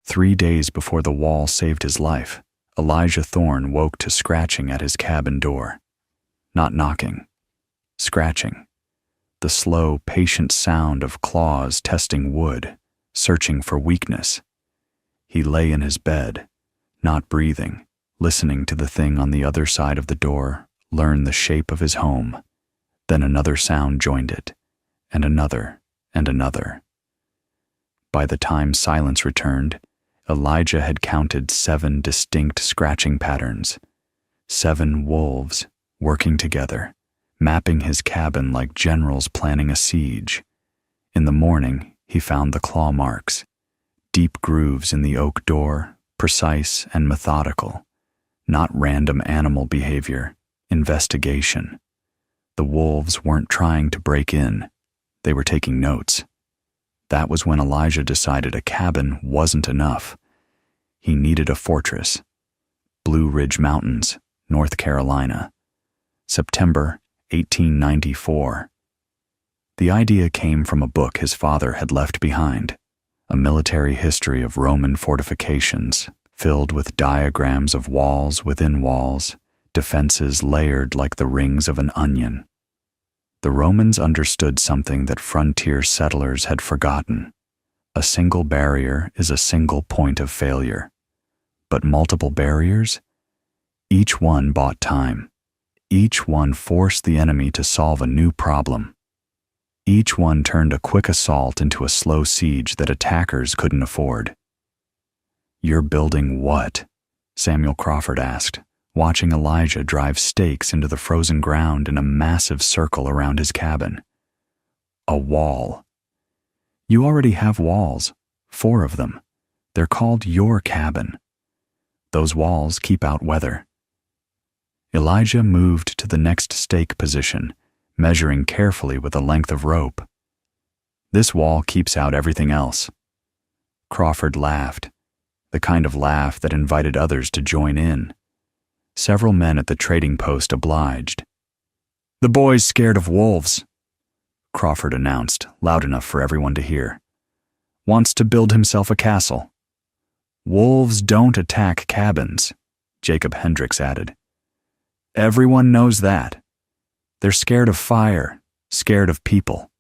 3 days before the wall saved his life, Elijah Thorne woke to scratching at his cabin door. Not knocking, scratching. The slow, patient sound of claws testing wood, searching for weakness. He lay in his bed, not breathing, listening to the thing on the other side of the door learn the shape of his home. Then another sound joined it, and another, and another. By the time silence returned, Elijah had counted 7 distinct scratching patterns. 7 wolves working together, mapping his cabin like generals planning a siege. In the morning, he found the claw marks, deep grooves in the oak door, precise and methodical. Not random animal behavior, investigation. The wolves weren't trying to break in, they were taking notes. That was when Elijah decided a cabin wasn't enough. He needed a fortress. Blue Ridge Mountains, North Carolina. September 1894. The idea came from a book his father had left behind, a military history of Roman fortifications, filled with diagrams of walls within walls, defenses layered like the rings of an onion. The Romans understood something that frontier settlers had forgotten. A single barrier is a single point of failure. But multiple barriers? Each one bought time. Each one forced the enemy to solve a new problem. Each one turned a quick assault into a slow siege that attackers couldn't afford. "You're building what?" Samuel Crawford asked, watching Elijah drive stakes into the frozen ground in a massive circle around his cabin. "A wall." "You already have walls, 4 of them. They're called your cabin. Those walls keep out weather." Elijah moved to the next stake position, measuring carefully with a length of rope. "This wall keeps out everything else." Crawford laughed, the kind of laugh that invited others to join in. Several men at the trading post obliged. "The boy's scared of wolves," Crawford announced, loud enough for everyone to hear. "Wants to build himself a castle." "Wolves don't attack cabins," Jacob Hendricks added. "Everyone knows that. They're scared of fire, scared of people.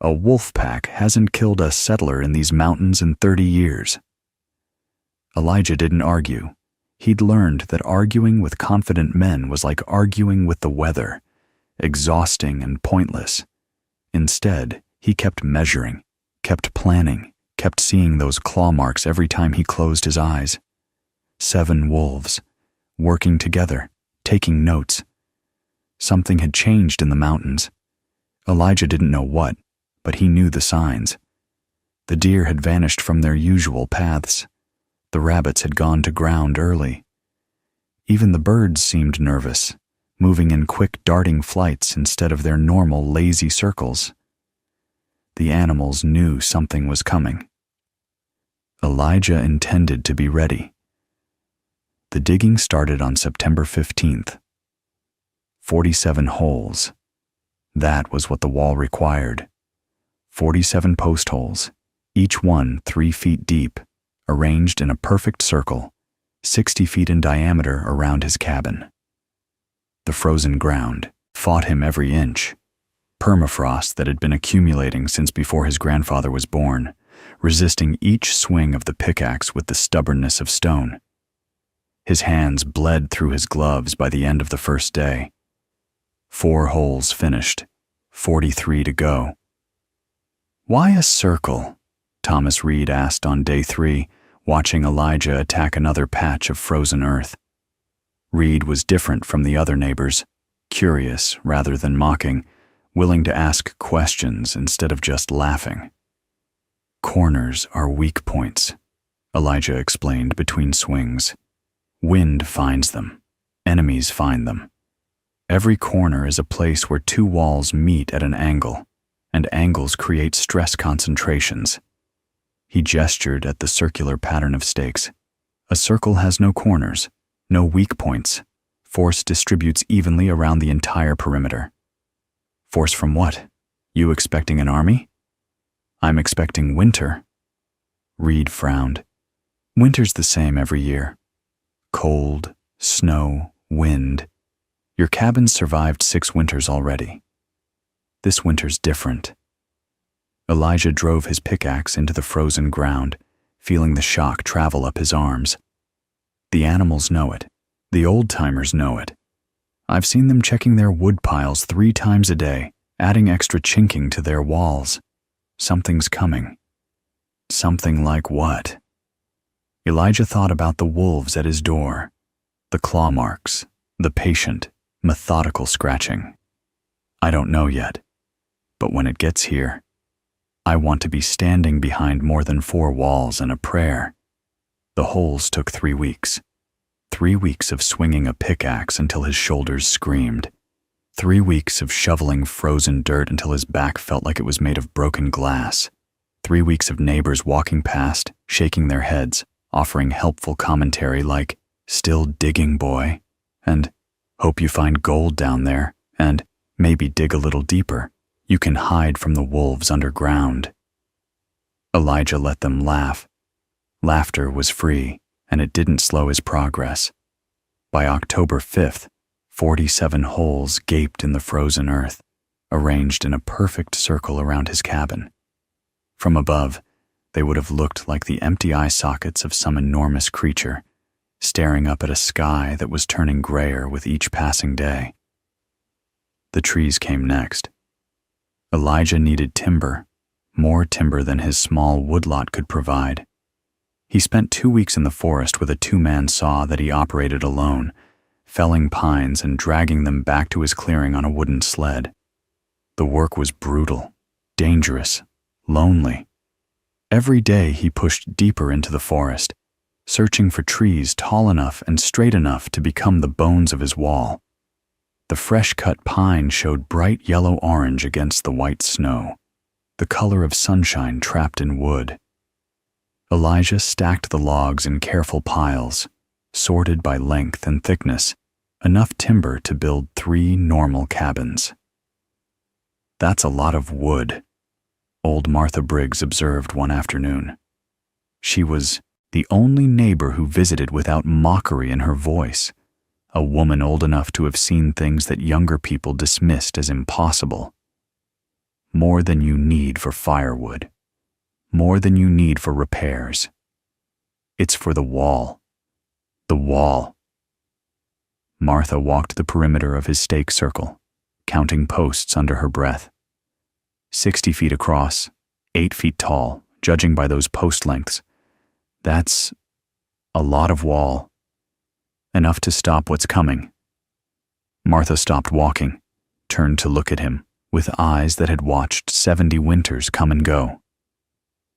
A wolf pack hasn't killed a settler in these mountains in 30 years. Elijah didn't argue. He'd learned that arguing with confident men was like arguing with the weather, exhausting and pointless. Instead, he kept measuring, kept planning, kept seeing those claw marks every time he closed his eyes. 7 wolves, working together, taking notes. Something had changed in the mountains. Elijah didn't know what, but he knew the signs. The deer had vanished from their usual paths. The rabbits had gone to ground early. Even the birds seemed nervous, moving in quick darting flights instead of their normal lazy circles. The animals knew something was coming. Elijah intended to be ready. The digging started on September 15th. 47 holes. That was what the wall required. 47 post holes, each one 3 feet deep, arranged in a perfect circle, 60 feet in diameter around his cabin. The frozen ground fought him every inch. Permafrost that had been accumulating since before his grandfather was born, resisting each swing of the pickaxe with the stubbornness of stone. His hands bled through his gloves by the end of the first day. 4 holes finished, 43 to go. "Why a circle?" Thomas Reed asked on day 3, watching Elijah attack another patch of frozen earth. Reed was different from the other neighbors, curious rather than mocking, willing to ask questions instead of just laughing. "Corners are weak points," Elijah explained between swings. "Wind finds them. Enemies find them. Every corner is a place where 2 walls meet at an angle, and angles create stress concentrations." He gestured at the circular pattern of stakes. "A circle has no corners, no weak points. Force distributes evenly around the entire perimeter." "Force from what? You expecting an army?" "I'm expecting winter." Reed frowned. Winter's the same every year. Cold, snow, wind. Your cabin's survived 6 winters already. This winter's different. Elijah drove his pickaxe into the frozen ground, feeling the shock travel up his arms. The animals know it. The old-timers know it. I've seen them checking their wood piles 3 times a day, adding extra chinking to their walls. Something's coming. Something like what? Elijah thought about the wolves at his door, the claw marks, the patient, methodical scratching. I don't know yet, but when it gets here, I want to be standing behind more than 4 walls and a prayer. The holes took 3 weeks. 3 weeks of swinging a pickaxe until his shoulders screamed. 3 weeks of shoveling frozen dirt until his back felt like it was made of broken glass. 3 weeks of neighbors walking past, shaking their heads, offering helpful commentary like, "Still digging, boy," and "Hope you find gold down there," and "Maybe dig a little deeper. You can hide from the wolves underground." Elijah let them laugh. Laughter was free, and it didn't slow his progress. By October 5th, 47 holes gaped in the frozen earth, arranged in a perfect circle around his cabin. From above, they would have looked like the empty eye sockets of some enormous creature, staring up at a sky that was turning grayer with each passing day. The trees came next. Elijah needed timber, more timber than his small woodlot could provide. He spent 2 weeks in the forest with a 2-man saw that he operated alone, felling pines and dragging them back to his clearing on a wooden sled. The work was brutal, dangerous, lonely. Every day he pushed deeper into the forest, searching for trees tall enough and straight enough to become the bones of his wall. The fresh-cut pine showed bright yellow-orange against the white snow, the color of sunshine trapped in wood. Elijah stacked the logs in careful piles, sorted by length and thickness, enough timber to build 3 normal cabins. "That's a lot of wood," old Martha Briggs observed one afternoon. She was the only neighbor who visited without mockery in her voice, a woman old enough to have seen things that younger people dismissed as impossible. "More than you need for firewood. More than you need for repairs. It's for the wall. The wall." Martha walked the perimeter of his stake circle, counting posts under her breath. 60 feet across, 8 feet tall, judging by those post lengths. That's a lot of wall. Enough to stop what's coming. Martha stopped walking, turned to look at him, with eyes that had watched 70 winters come and go.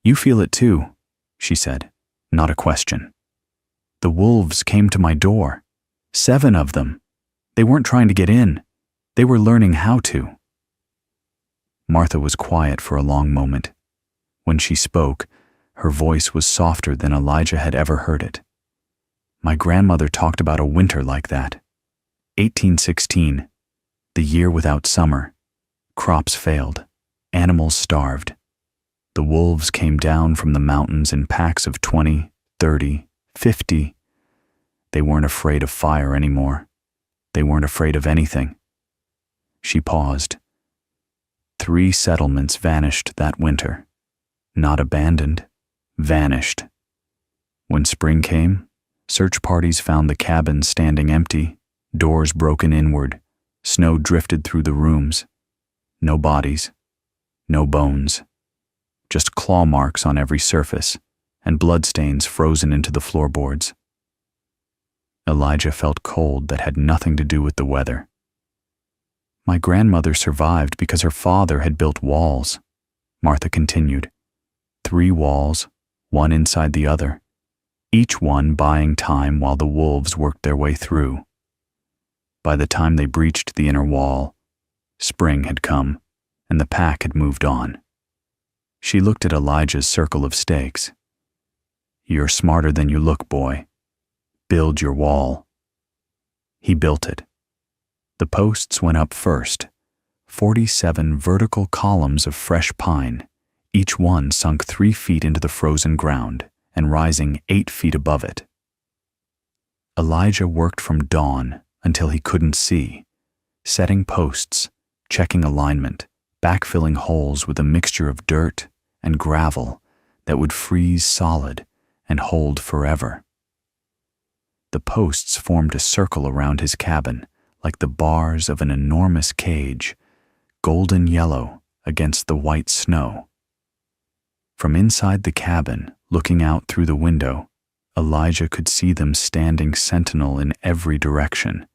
"You feel it too," she said, not a question. "The wolves came to my door. 7 of them. They weren't trying to get in. They were learning how to." Martha was quiet for a long moment. When she spoke, her voice was softer than Elijah had ever heard it. "My grandmother talked about a winter like that. 1816, the year without summer. Crops failed. Animals starved. The wolves came down from the mountains in packs of 20, 30, 50. They weren't afraid of fire anymore. They weren't afraid of anything." She paused. 3 settlements vanished that winter. Not abandoned, vanished. When spring came, search parties found the cabins standing empty, doors broken inward, snow drifted through the rooms. No bodies, no bones, just claw marks on every surface and bloodstains frozen into the floorboards. Elijah felt cold that had nothing to do with the weather. "My grandmother survived because her father had built walls," Martha continued. 3 walls, one inside the other, each one buying time while the wolves worked their way through. By the time they breached the inner wall, spring had come, and the pack had moved on. She looked at Elijah's circle of stakes. "You're smarter than you look, boy. Build your wall." He built it. The posts went up first, 47 vertical columns of fresh pine, each one sunk 3 feet into the frozen ground and rising 8 feet above it. Elijah worked from dawn until he couldn't see, setting posts, checking alignment, backfilling holes with a mixture of dirt and gravel that would freeze solid and hold forever. The posts formed a circle around his cabin like the bars of an enormous cage, golden yellow against the white snow. From inside the cabin, looking out through the window, Elijah could see them standing sentinel in every direction.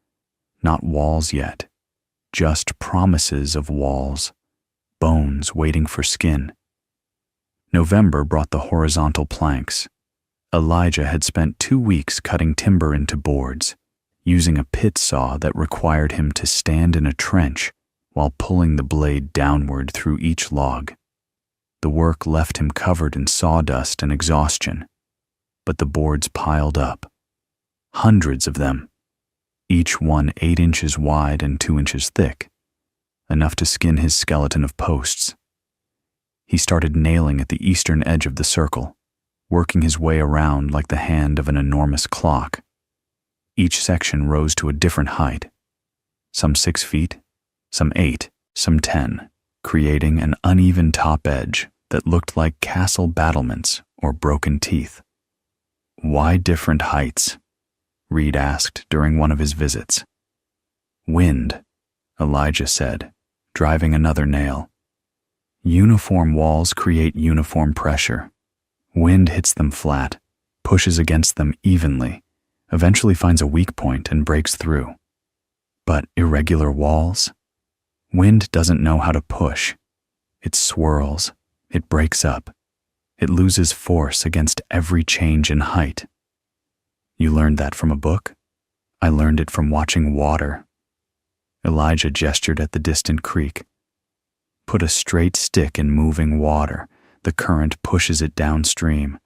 Not walls yet, just promises of walls, bones waiting for skin. November brought the horizontal planks. Elijah had spent 2 weeks cutting timber into boards, using a pit saw that required him to stand in a trench while pulling the blade downward through each log. The work left him covered in sawdust and exhaustion, but the boards piled up. Hundreds of them, each one 8 inches wide and 2 inches thick, enough to skin his skeleton of posts. He started nailing at the eastern edge of the circle, working his way around like the hand of an enormous clock. Each section rose to a different height, some 6 feet, some 8, some 10, creating an uneven top edge that looked like castle battlements or broken teeth. "Why different heights?" Reed asked during one of his visits. "Wind," Elijah said, driving another nail. "Uniform walls create uniform pressure. Wind hits them flat, pushes against them evenly, eventually finds a weak point and breaks through. But irregular walls? Wind doesn't know how to push. It swirls, it breaks up, it loses force against every change in height." "You learned that from a book?" "I learned it from watching water." Elijah gestured at the distant creek. "Put a straight stick in moving water. The current pushes it downstream.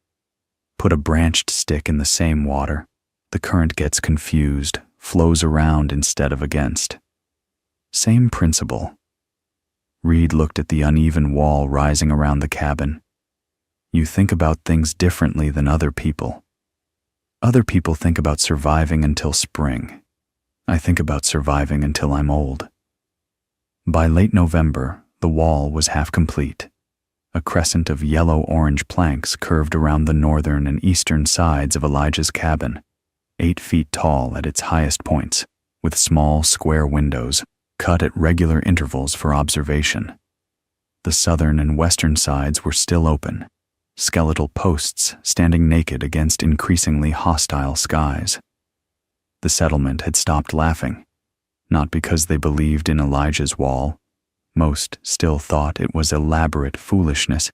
Put a branched stick in the same water. The current gets confused, flows around instead of against. Same principle." Reed looked at the uneven wall rising around the cabin. "You think about things differently than other people. Other people think about surviving until spring. I think about surviving until I'm old." By late November, the wall was half complete. A crescent of yellow-orange planks curved around the northern and eastern sides of Elijah's cabin, 8 feet tall at its highest points, with small square windows cut at regular intervals for observation. The southern and western sides were still open, skeletal posts standing naked against increasingly hostile skies. The settlement had stopped laughing, not because they believed in Elijah's wall. Most still thought it was elaborate foolishness,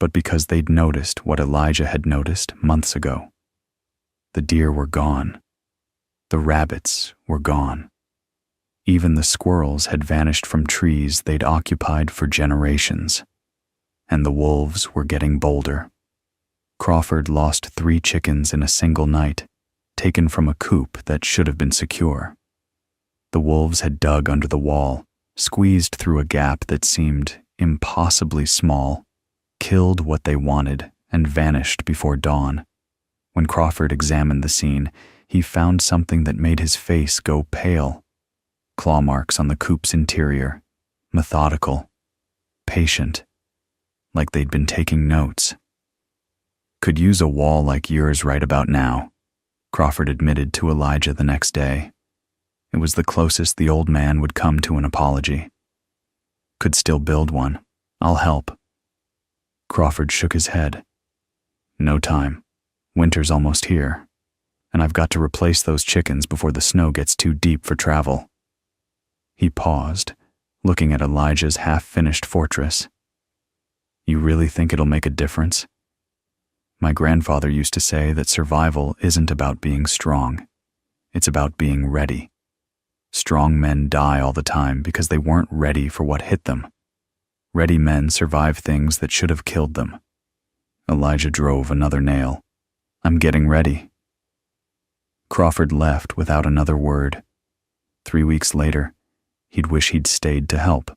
but because they'd noticed what Elijah had noticed months ago. The deer were gone. The rabbits were gone. Even the squirrels had vanished from trees they'd occupied for generations. And the wolves were getting bolder. Crawford lost 3 chickens in a single night, taken from a coop that should have been secure. The wolves had dug under the wall, squeezed through a gap that seemed impossibly small, killed what they wanted, and vanished before dawn. When Crawford examined the scene, he found something that made his face go pale. Claw marks on the coop's interior, methodical, patient, like they'd been taking notes. "Could use a wall like yours right about now," Crawford admitted to Elijah the next day. It was the closest the old man would come to an apology. "Could still build one. I'll help." Crawford shook his head. "No time. Winter's almost here, and I've got to replace those chickens before the snow gets too deep for travel." He paused, looking at Elijah's half-finished fortress. "You really think it'll make a difference?" "My grandfather used to say that survival isn't about being strong. It's about being ready. Strong men die all the time because they weren't ready for what hit them. Ready men survive things that should have killed them." Elijah drove another nail. "I'm getting ready." Crawford left without another word. 3 weeks later, he'd wish he'd stayed to help.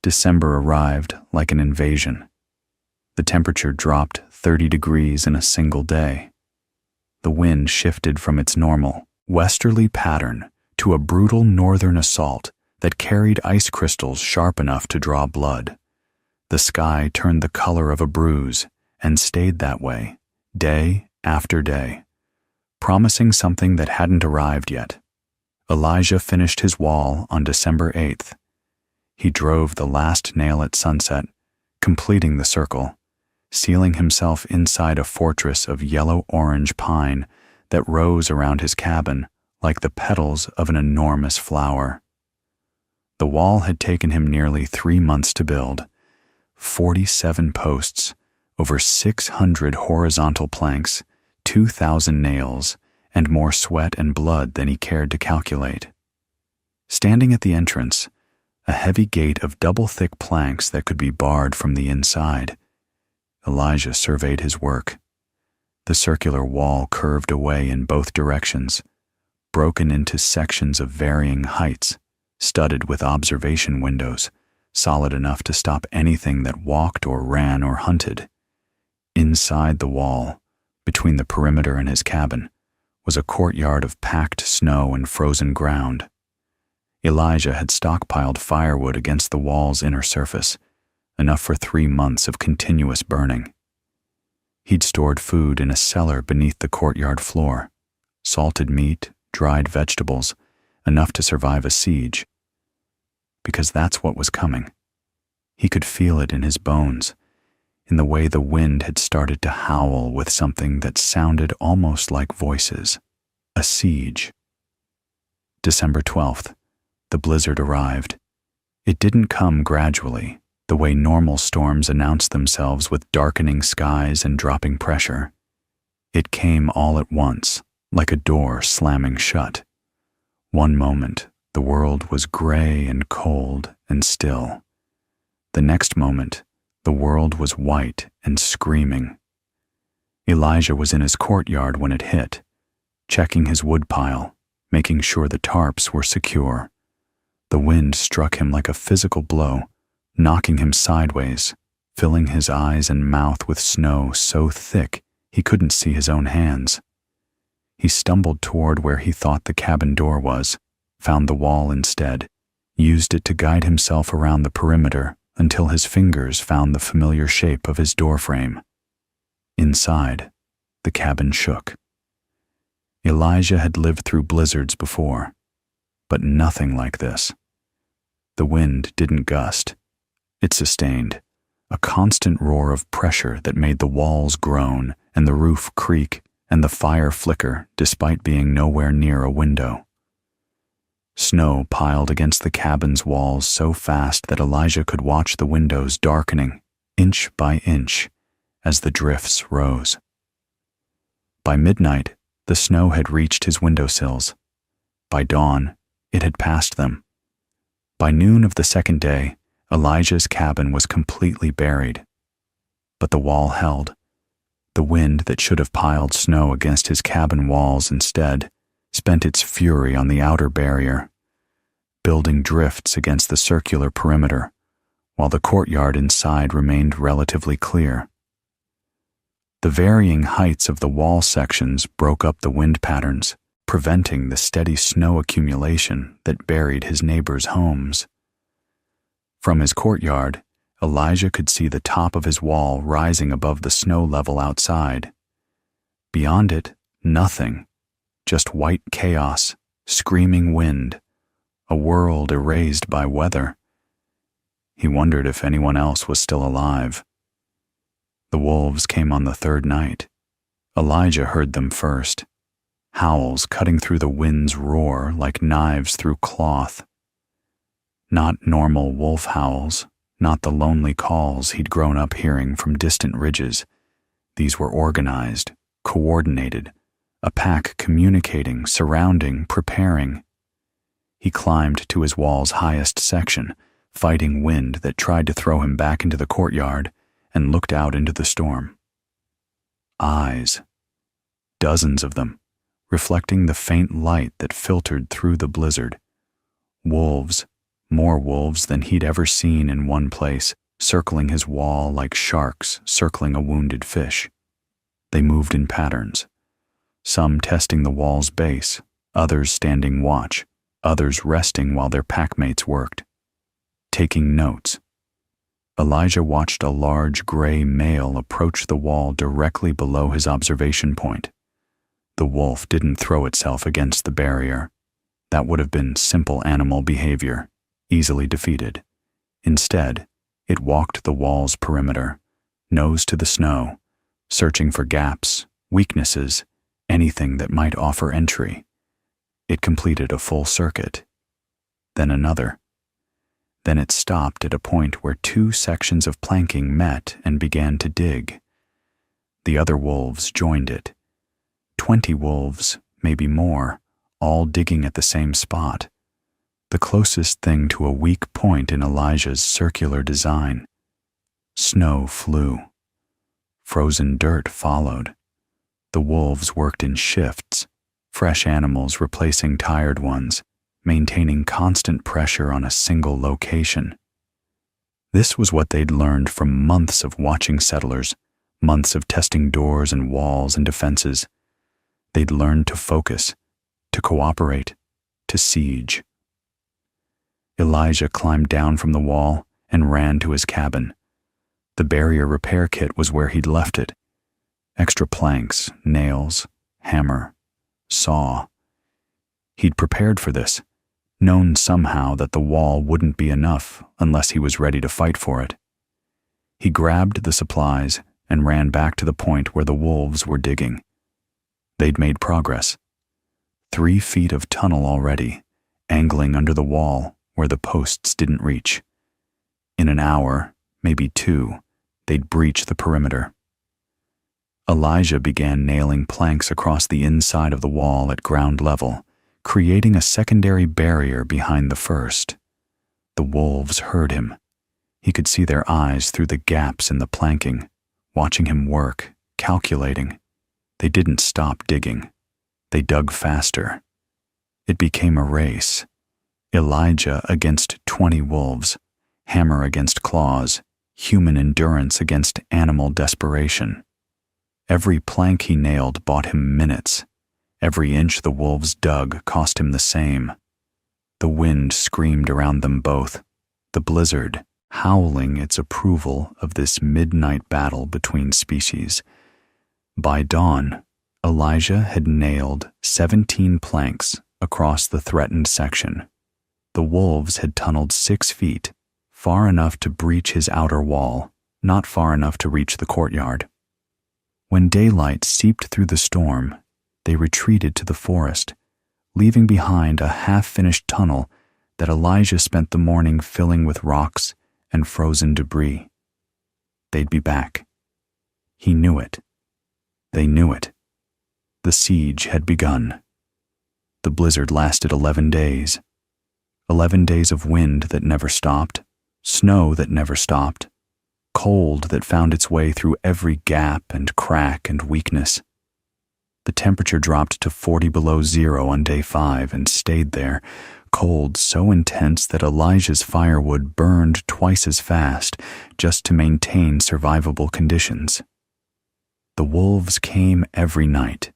December arrived like an invasion. The temperature dropped 30 degrees in a single day. The wind shifted from its normal, westerly pattern to a brutal northern assault that carried ice crystals sharp enough to draw blood. The sky turned the color of a bruise and stayed that way, day after day, promising something that hadn't arrived yet. Elijah finished his wall on December 8th. He drove the last nail at sunset, completing the circle, sealing himself inside a fortress of yellow-orange pine that rose around his cabin like the petals of an enormous flower. The wall had taken him nearly 3 months to build, 47 posts, over 600 horizontal planks, 2,000 nails, and more sweat and blood than he cared to calculate. Standing at the entrance, a heavy gate of double-thick planks that could be barred from the inside, Elijah surveyed his work. The circular wall curved away in both directions, broken into sections of varying heights, studded with observation windows, solid enough to stop anything that walked or ran or hunted. Inside the wall, between the perimeter and his cabin, was a courtyard of packed snow and frozen ground. Elijah had stockpiled firewood against the wall's inner surface, enough for 3 months of continuous burning. He'd stored food in a cellar beneath the courtyard floor, salted meat, dried vegetables, enough to survive a siege. Because that's what was coming. He could feel it in his bones, in the way the wind had started to howl with something that sounded almost like voices. A siege. December 12th, the blizzard arrived. It didn't come gradually, the way normal storms announce themselves with darkening skies and dropping pressure. It came all at once, like a door slamming shut. One moment, the world was gray and cold and still. The next moment, the world was white and screaming. Elijah was in his courtyard when it hit, checking his woodpile, making sure the tarps were secure. The wind struck him like a physical blow, knocking him sideways, filling his eyes and mouth with snow so thick he couldn't see his own hands. He stumbled toward where he thought the cabin door was, found the wall instead, used it to guide himself around the perimeter until his fingers found the familiar shape of his doorframe. Inside, the cabin shook. Elijah had lived through blizzards before, but nothing like this. The wind didn't gust. It sustained, a constant roar of pressure that made the walls groan and the roof creak and the fire flicker despite being nowhere near a window. Snow piled against the cabin's walls so fast that Elijah could watch the windows darkening, inch by inch, as the drifts rose. By midnight, the snow had reached his windowsills. By dawn, it had passed them. By noon of the second day, Elijah's cabin was completely buried. But the wall held. The wind that should have piled snow against his cabin walls instead spent its fury on the outer barrier, building drifts against the circular perimeter, while the courtyard inside remained relatively clear. The varying heights of the wall sections broke up the wind patterns, preventing the steady snow accumulation that buried his neighbors' homes. From his courtyard, Elijah could see the top of his wall rising above the snow level outside. Beyond it, nothing, just white chaos, screaming wind, a world erased by weather. He wondered if anyone else was still alive. The wolves came on the third night. Elijah heard them first, howls cutting through the wind's roar like knives through cloth. Not normal wolf howls, not the lonely calls he'd grown up hearing from distant ridges. These were organized, coordinated, a pack communicating, surrounding, preparing. He climbed to his wall's highest section, fighting wind that tried to throw him back into the courtyard, and looked out into the storm. Eyes, dozens of them, reflecting the faint light that filtered through the blizzard. Wolves, more wolves than he'd ever seen in one place, circling his wall like sharks circling a wounded fish. They moved in patterns, some testing the wall's base, others standing watch, others resting while their packmates worked. Taking notes. Elijah watched a large gray male approach the wall directly below his observation point. The wolf didn't throw itself against the barrier. That would have been simple animal behavior, easily defeated. Instead, it walked the wall's perimeter, nose to the snow, searching for gaps, weaknesses, anything that might offer entry. It completed a full circuit, then another. Then it stopped at a point where two sections of planking met and began to dig. The other wolves joined it. 20 wolves, maybe more, all digging at the same spot, the closest thing to a weak point in Elijah's circular design. Snow flew. Frozen dirt followed. The wolves worked in shifts, fresh animals replacing tired ones, maintaining constant pressure on a single location. This was what they'd learned from months of watching settlers, months of testing doors and walls and defenses. They'd learned to focus, to cooperate, to siege. Elijah climbed down from the wall and ran to his cabin. The barrier repair kit was where he'd left it. Extra planks, nails, hammer, saw. He'd prepared for this, known somehow that the wall wouldn't be enough unless he was ready to fight for it. He grabbed the supplies and ran back to the point where the wolves were digging. They'd made progress. 3 feet of tunnel already, angling under the wall where the posts didn't reach. In an hour, maybe 2, they'd breach the perimeter. Elijah began nailing planks across the inside of the wall at ground level, creating a secondary barrier behind the first. The wolves heard him. He could see their eyes through the gaps in the planking, watching him work, calculating. They didn't stop digging. They dug faster. It became a race. Elijah against 20 wolves, hammer against claws, human endurance against animal desperation. Every plank he nailed bought him minutes. Every inch the wolves dug cost him the same. The wind screamed around them both, the blizzard howling its approval of this midnight battle between species. By dawn, Elijah had nailed 17 planks across the threatened section. The wolves had tunneled 6 feet, far enough to breach his outer wall, not far enough to reach the courtyard. When daylight seeped through the storm, they retreated to the forest, leaving behind a half-finished tunnel that Elijah spent the morning filling with rocks and frozen debris. They'd be back. He knew it. They knew it. The siege had begun. The blizzard lasted 11 days. 11 days of wind that never stopped, snow that never stopped, cold that found its way through every gap and crack and weakness. The temperature dropped to 40 below zero on day 5 and stayed there, cold so intense that Elijah's firewood burned twice as fast just to maintain survivable conditions. The wolves came every night.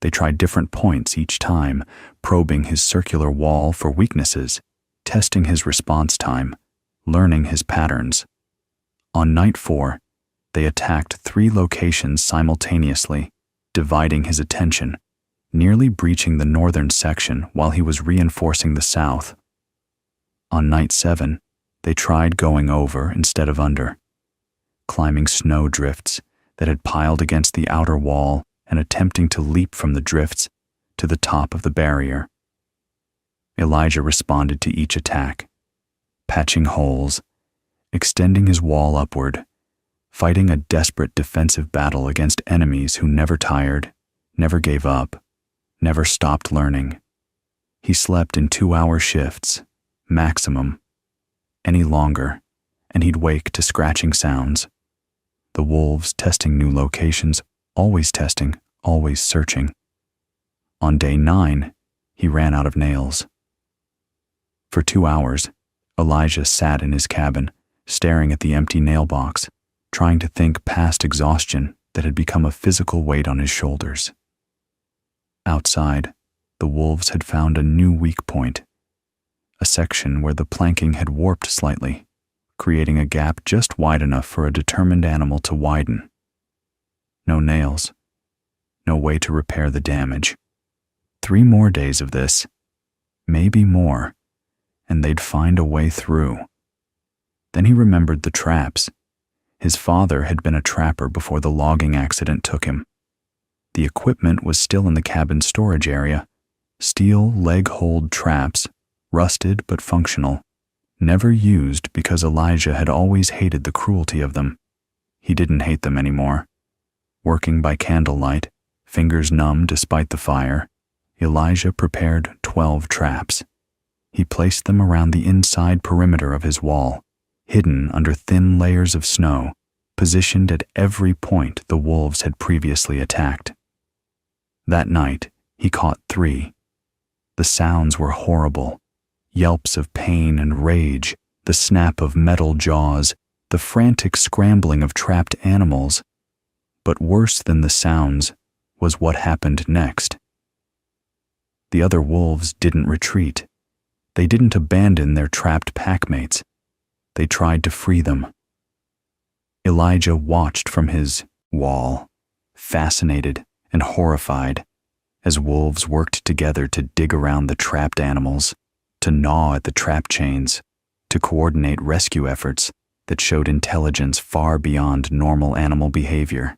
They tried different points each time, probing his circular wall for weaknesses, testing his response time, learning his patterns. On night 4, they attacked 3 locations simultaneously, dividing his attention, nearly breaching the northern section while he was reinforcing the south. On night 7, they tried going over instead of under, climbing snow drifts that had piled against the outer wall and attempting to leap from the drifts to the top of the barrier. Elijah responded to each attack, patching holes, extending his wall upward, fighting a desperate defensive battle against enemies who never tired, never gave up, never stopped learning. He slept in 2-hour shifts, maximum. Any longer, and he'd wake to scratching sounds. The wolves testing new locations, always testing, always searching. On day 9, he ran out of nails. For 2 hours, Elijah sat in his cabin, staring at the empty nail box, trying to think past exhaustion that had become a physical weight on his shoulders. Outside, the wolves had found a new weak point, a section where the planking had warped slightly, creating a gap just wide enough for a determined animal to widen. No nails, no way to repair the damage. 3 more days of this, maybe more, and they'd find a way through. Then he remembered the traps. His father had been a trapper before the logging accident took him. The equipment was still in the cabin storage area. Steel leg-hold traps, rusted but functional, never used because Elijah had always hated the cruelty of them. He didn't hate them anymore. Working by candlelight, fingers numb despite the fire, Elijah prepared 12 traps. He placed them around the inside perimeter of his wall, hidden under thin layers of snow, positioned at every point the wolves had previously attacked. That night, he caught 3. The sounds were horrible. Yelps of pain and rage, the snap of metal jaws, the frantic scrambling of trapped animals. But worse than the sounds was what happened next. The other wolves didn't retreat. They didn't abandon their trapped packmates. They tried to free them. Elijah watched from his wall, fascinated and horrified, as wolves worked together to dig around the trapped animals, to gnaw at the trap chains, to coordinate rescue efforts that showed intelligence far beyond normal animal behavior.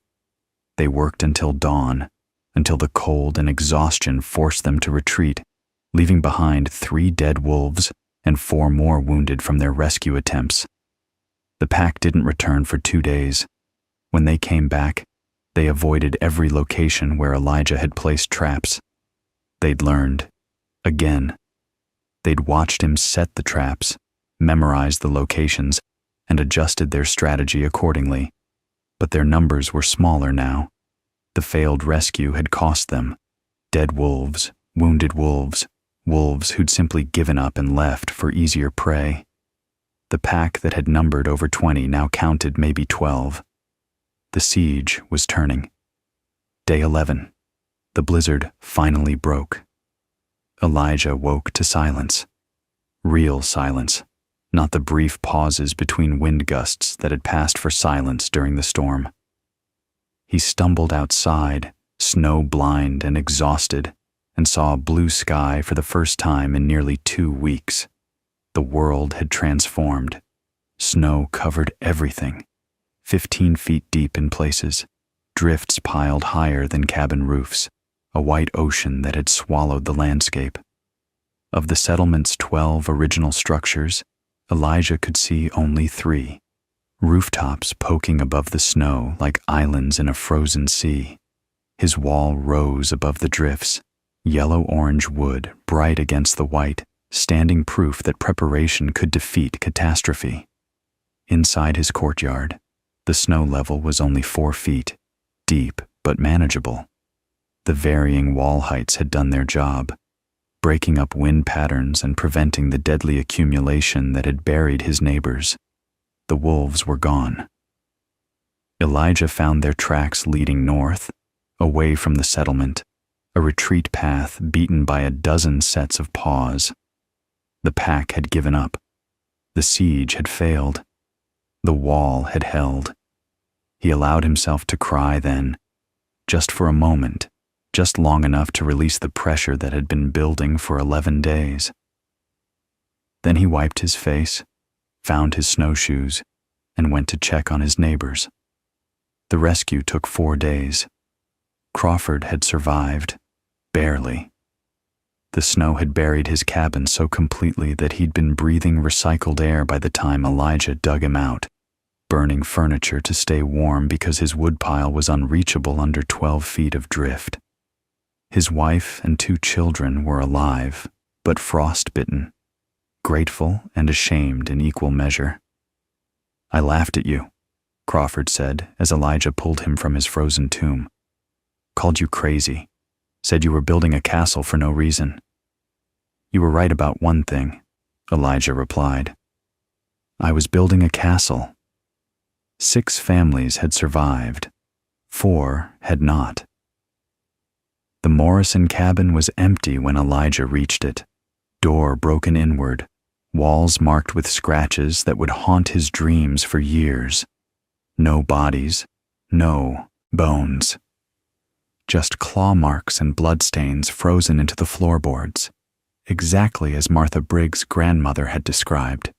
They worked until dawn, until the cold and exhaustion forced them to retreat, leaving behind 3 dead wolves and 4 more wounded from their rescue attempts. The pack didn't return for 2 days. When they came back, they avoided every location where Elijah had placed traps. They'd learned, again. They'd watched him set the traps, memorized the locations, and adjusted their strategy accordingly. But their numbers were smaller now. The failed rescue had cost them. Dead wolves, wounded wolves, wolves who'd simply given up and left for easier prey. The pack that had numbered over 20 now counted maybe 12. The siege was turning. Day 11. The blizzard finally broke. Elijah woke to silence. Real silence, not the brief pauses between wind gusts that had passed for silence during the storm. He stumbled outside, snow-blind and exhausted, and saw a blue sky for the first time in nearly 2 weeks. The world had transformed. Snow covered everything, 15 feet deep in places, drifts piled higher than cabin roofs, a white ocean that had swallowed the landscape. Of the settlement's 12 original structures, Elijah could see only 3, rooftops poking above the snow like islands in a frozen sea. His wall rose above the drifts, yellow-orange wood bright against the white, standing proof that preparation could defeat catastrophe. Inside his courtyard, the snow level was only 4 feet, deep but manageable. The varying wall heights had done their job, breaking up wind patterns and preventing the deadly accumulation that had buried his neighbors. The wolves were gone. Elijah found their tracks leading north, away from the settlement, a retreat path beaten by a dozen sets of paws. The pack had given up. The siege had failed. The wall had held. He allowed himself to cry then, just for a moment, just long enough to release the pressure that had been building for 11 days. Then he wiped his face, found his snowshoes, and went to check on his neighbors. The rescue took 4 days. Crawford had survived, barely. The snow had buried his cabin so completely that he'd been breathing recycled air by the time Elijah dug him out, burning furniture to stay warm because his woodpile was unreachable under 12 feet of drift. His wife and 2 children were alive, but frostbitten, grateful and ashamed in equal measure. "I laughed at you," Crawford said as Elijah pulled him from his frozen tomb. "Called you crazy, said you were building a castle for no reason." "You were right about one thing," Elijah replied. I was building a castle. 6 families had survived. 4 had not. The Morrison cabin was empty when Elijah reached it. Door broken inward, walls marked with scratches that would haunt his dreams for years. No bodies, no bones. Just claw marks and bloodstains frozen into the floorboards, exactly as Martha Briggs' grandmother had described.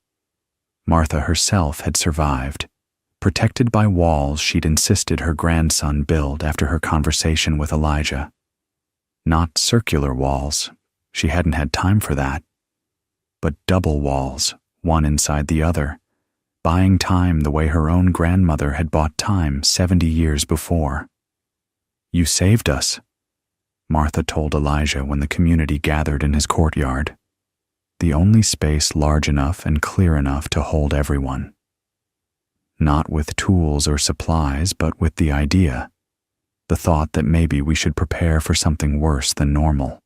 Martha herself had survived, protected by walls she'd insisted her grandson build after her conversation with Elijah. Not circular walls, she hadn't had time for that, but double walls, one inside the other, buying time the way her own grandmother had bought time 70 years before. "You saved us," Martha told Elijah when the community gathered in his courtyard, the only space large enough and clear enough to hold everyone. Not with tools or supplies, but with the idea, the thought that maybe we should prepare for something worse than normal.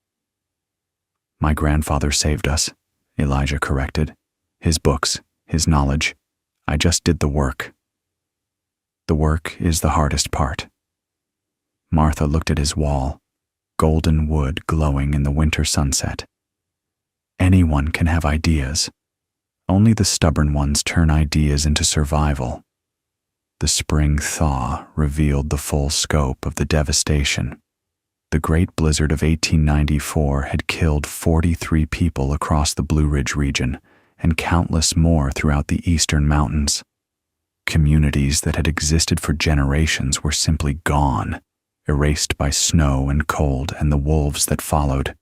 "My grandfather saved us," Elijah corrected. "His books, his knowledge. I just did the work." "The work is the hardest part." Martha looked at his wall, golden wood glowing in the winter sunset. "Anyone can have ideas. Only the stubborn ones turn ideas into survival." The spring thaw revealed the full scope of the devastation. The Great Blizzard of 1894 had killed 43 people across the Blue Ridge region and countless more throughout the eastern mountains. Communities that had existed for generations were simply gone, erased by snow and cold and the wolves that followed.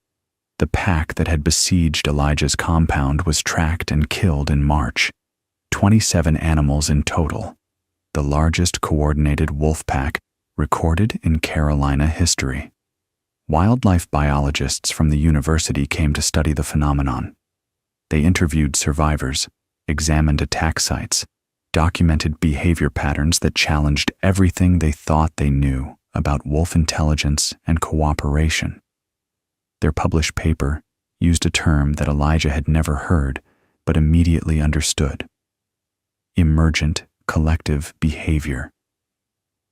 The pack that had besieged Elijah's compound was tracked and killed in March. 27 animals in total, the largest coordinated wolf pack recorded in Carolina history. Wildlife biologists from the university came to study the phenomenon. They interviewed survivors, examined attack sites, documented behavior patterns that challenged everything they thought they knew about wolf intelligence and cooperation. Their published paper used a term that Elijah had never heard but immediately understood: emergent collective behavior.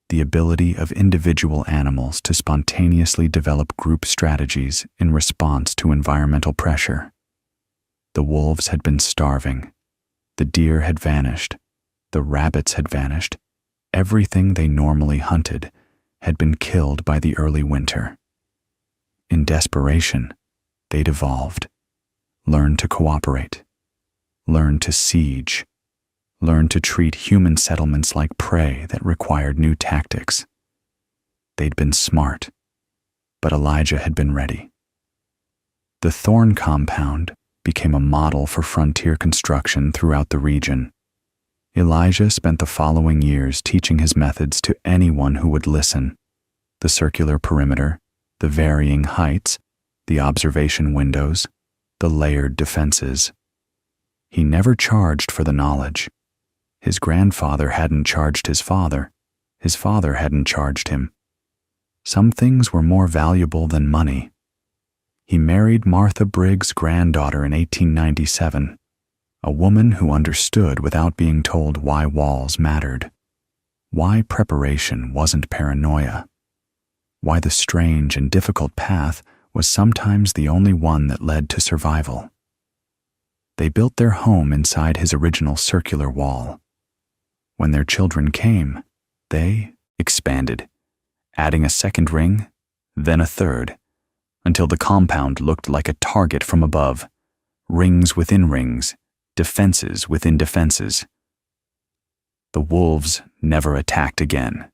The ability of individual animals to spontaneously develop group strategies in response to environmental pressure. The wolves had been starving. The deer had vanished. The rabbits had vanished. Everything they normally hunted had been killed by the early winter. In desperation, they'd evolved, learned to cooperate, learned to siege, learned to treat human settlements like prey that required new tactics. They'd been smart, but Elijah had been ready. The Thorn compound became a model for frontier construction throughout the region. Elijah spent the following years teaching his methods to anyone who would listen: the circular perimeter, the varying heights, the observation windows, the layered defenses. He never charged for the knowledge. His grandfather hadn't charged his father. His father hadn't charged him. Some things were more valuable than money. He married Martha Briggs' granddaughter in 1897, a woman who understood without being told why walls mattered, why preparation wasn't paranoia, why the strange and difficult path was sometimes the only one that led to survival. They built their home inside his original circular wall. When their children came, they expanded, adding a second ring, then a third, until the compound looked like a target from above, rings within rings, defenses within defenses. The wolves never attacked again.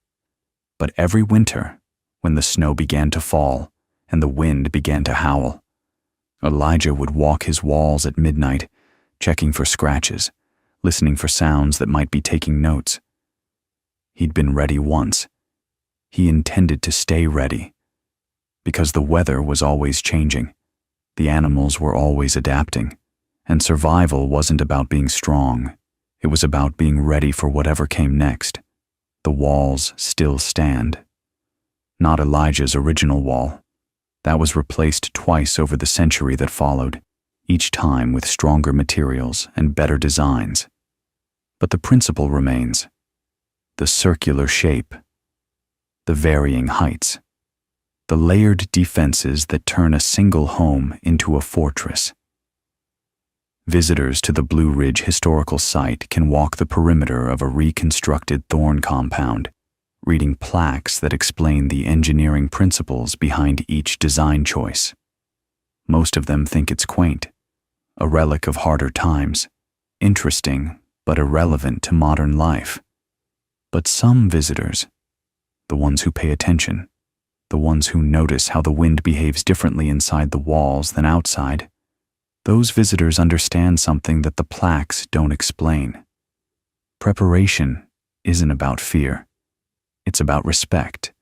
But every winter, when the snow began to fall and the wind began to howl, Elijah would walk his walls at midnight, checking for scratches, listening for sounds that might be taking notes. He'd been ready once. He intended to stay ready. Because the weather was always changing, the animals were always adapting, and survival wasn't about being strong. It was about being ready for whatever came next. The walls still stand. Not Elijah's original wall. That was replaced twice over the century that followed, each time with stronger materials and better designs. But the principle remains: the circular shape, the varying heights, the layered defenses that turn a single home into a fortress. Visitors to the Blue Ridge Historical Site can walk the perimeter of a reconstructed thorn compound, reading plaques that explain the engineering principles behind each design choice. Most of them think it's quaint, a relic of harder times, interesting but irrelevant to modern life. But some visitors, the ones who pay attention, the ones who notice how the wind behaves differently inside the walls than outside, those visitors understand something that the plaques don't explain. Preparation isn't about fear. It's about respect.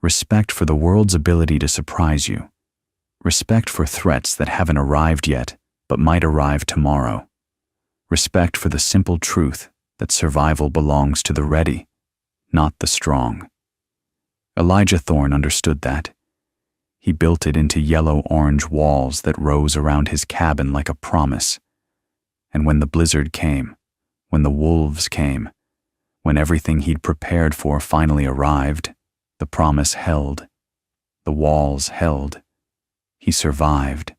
Respect for the world's ability to surprise you. Respect for threats that haven't arrived yet, but might arrive tomorrow. Respect for the simple truth that survival belongs to the ready, not the strong. Elijah Thorne understood that. He built it into yellow-orange walls that rose around his cabin like a promise. And when the blizzard came, when the wolves came, when everything he'd prepared for finally arrived, the promise held. The walls held. He survived.